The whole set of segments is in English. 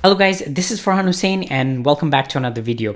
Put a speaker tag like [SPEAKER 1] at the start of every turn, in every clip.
[SPEAKER 1] Hello guys, this is Farhan Hussein and welcome back to another video.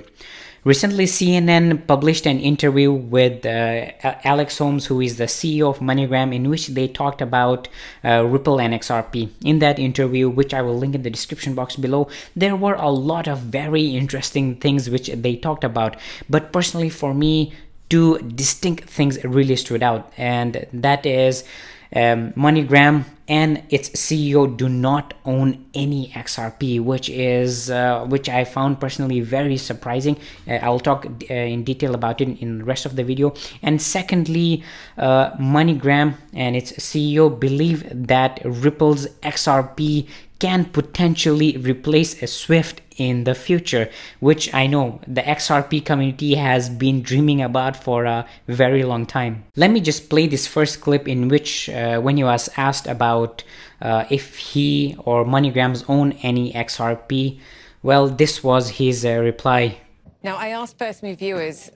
[SPEAKER 1] Recently, CNN published an interview with Alex Holmes, who is the CEO of Moneygram, in which they talked about Ripple and XRP. In that interview, which I will link in the description box below, there were a lot of very interesting things which they talked about. But personally for me, two distinct things really stood out, and that is Moneygram and its CEO do not own any XRP, which I found personally very surprising. I'll talk in detail about it in the rest of the video. And secondly, Moneygram and its CEO believe that Ripple's XRP can potentially replace a SWIFT in the future, which I know the XRP community has been dreaming about for a very long time. Let me just play this first clip in which when he was asked about if he or Moneygrams own any XRP, well, this was his reply.
[SPEAKER 2] Now, I asked personally viewers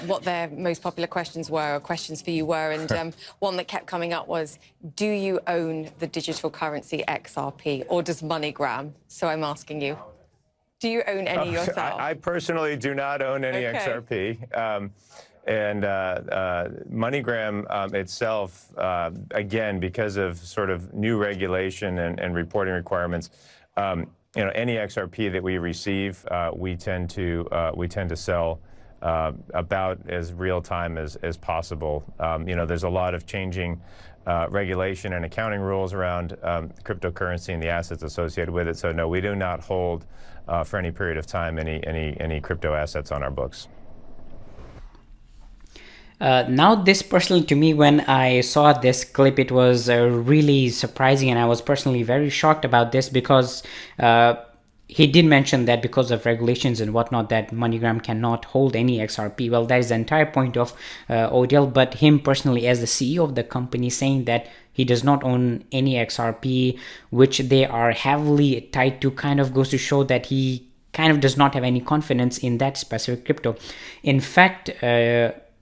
[SPEAKER 2] what their most popular questions were, or questions for you were, and one that kept coming up was, do you own the digital currency XRP, or does Moneygram? So I'm asking you, do you own any yourself?
[SPEAKER 3] I personally do not own any XRP. And Moneygram itself, again, because of sort of new regulation and reporting requirements, any XRP that we receive, we tend to sell about as real time as possible. There's a lot of changing regulation and accounting rules around cryptocurrency and the assets associated with it. So no, we do not hold for any period of time any crypto assets on our books.
[SPEAKER 1] Now this personally, to me, when I saw this clip, it was really surprising, and I was personally very shocked about this because he did mention that because of regulations and whatnot that Moneygram cannot hold any XRP. Well, that is the entire point of ODL, but him personally as the CEO of the company saying that he does not own any XRP, which they are heavily tied to, kind of goes to show that he kind of does not have any confidence in that specific crypto. In fact,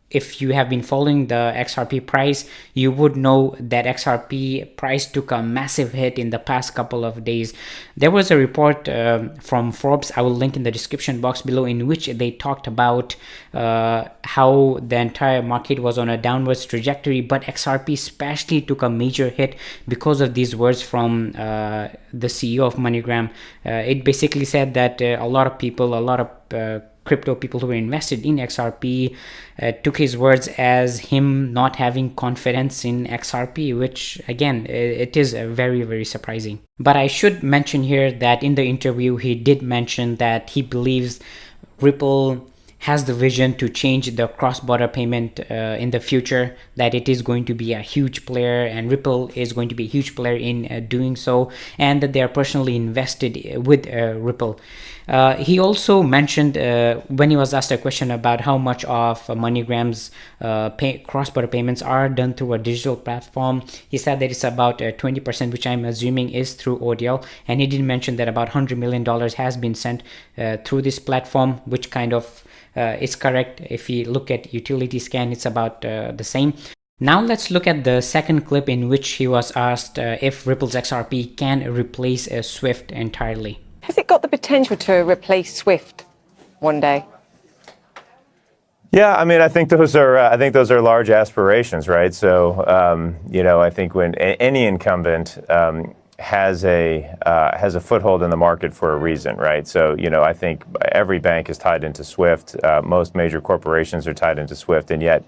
[SPEAKER 1] if you have been following the XRP price, you would know that XRP price took a massive hit in the past couple of days. There was a report from Forbes, I will link in the description box below, in which they talked about how the entire market was on a downwards trajectory, but XRP especially took a major hit because of these words from the CEO of Moneygram. It basically said that a lot of crypto people who were invested in XRP took his words as him not having confidence in XRP, which again, it is very, very surprising. But I should mention here that in the interview, he did mention that he believes Ripple has the vision to change the cross-border payment in the future, that it is going to be a huge player and Ripple is going to be a huge player in doing so, and that they are personally invested with Ripple. He also mentioned when he was asked a question about how much of Moneygram's cross-border payments are done through a digital platform, he said that it's about 20%, which I'm assuming is through ODL, and he did mention that about $100 million has been sent through this platform, which kind of is correct. If you look at utility scan, it's about the same. Now let's look at the second clip in which he was asked if Ripple's XRP can replace SWIFT entirely.
[SPEAKER 2] Has it got the potential to replace SWIFT one day?
[SPEAKER 3] Yeah, I mean, I think those are large aspirations, right? So, I think when any incumbent has a foothold in the market for a reason, right? So, I think every bank is tied into SWIFT. Most major corporations are tied into SWIFT, and yet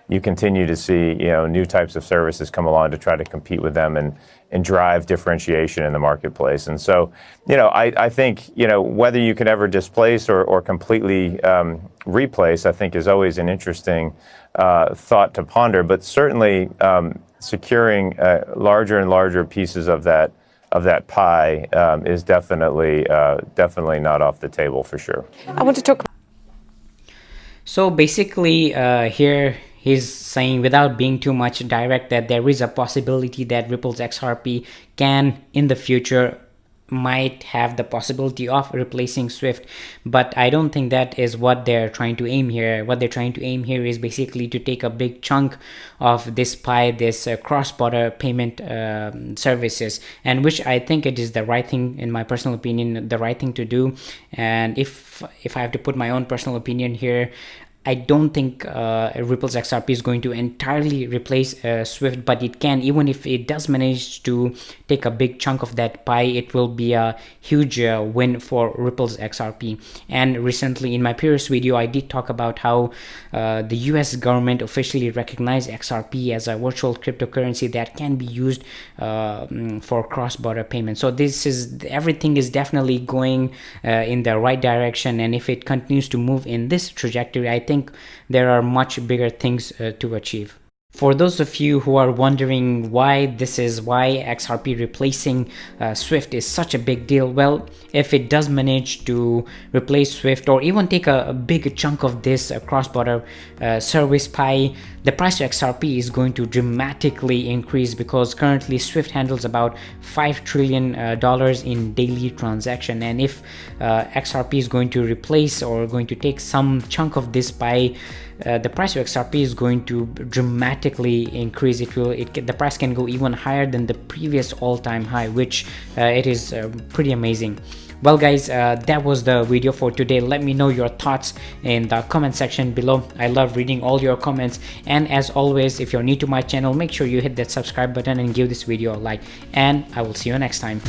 [SPEAKER 3] you continue to see, new types of services come along to try to compete with them and drive differentiation in the marketplace. And so, I think, whether you can ever displace or completely replace, I think is always an interesting thought to ponder. But certainly, securing larger and larger pieces of that pie is definitely not off the table for sure.
[SPEAKER 2] I want to talk.
[SPEAKER 1] So basically, here he's saying, without being too much direct, that there is a possibility that Ripple's XRP can, in the future, might have the possibility of replacing SWIFT, but I don't think that is what they're trying to aim here. What they're trying to aim here is basically to take a big chunk of this pie, this cross-border payment services, and which I think it is the right thing, in my personal opinion, the right thing to do. And if I have to put my own personal opinion here, I don't think Ripple's XRP is going to entirely replace SWIFT, but it can. Even if it does manage to take a big chunk of that pie, it will be a huge win for Ripple's XRP. And recently in my previous video, I did talk about how the US government officially recognized XRP as a virtual cryptocurrency that can be used for cross-border payments. So everything is definitely going in the right direction, and if it continues to move in this trajectory, I think there are much bigger things to achieve. For those of you who are wondering why XRP replacing SWIFT is such a big deal, well, if it does manage to replace SWIFT or even take a big chunk of this cross-border service pie, the price of XRP is going to dramatically increase, because currently SWIFT handles about $5 trillion in daily transaction. And if XRP is going to replace or going to take some chunk of this pie, the price of XRP is going to dramatically increase. The price can go even higher than the previous all-time high, which it is pretty amazing. Well guys, that was the video for today. Let me know your thoughts in the comment section below. I love reading all your comments, and as always, if you're new to my channel, make sure you hit that subscribe button and give this video a like, and I will see you next time.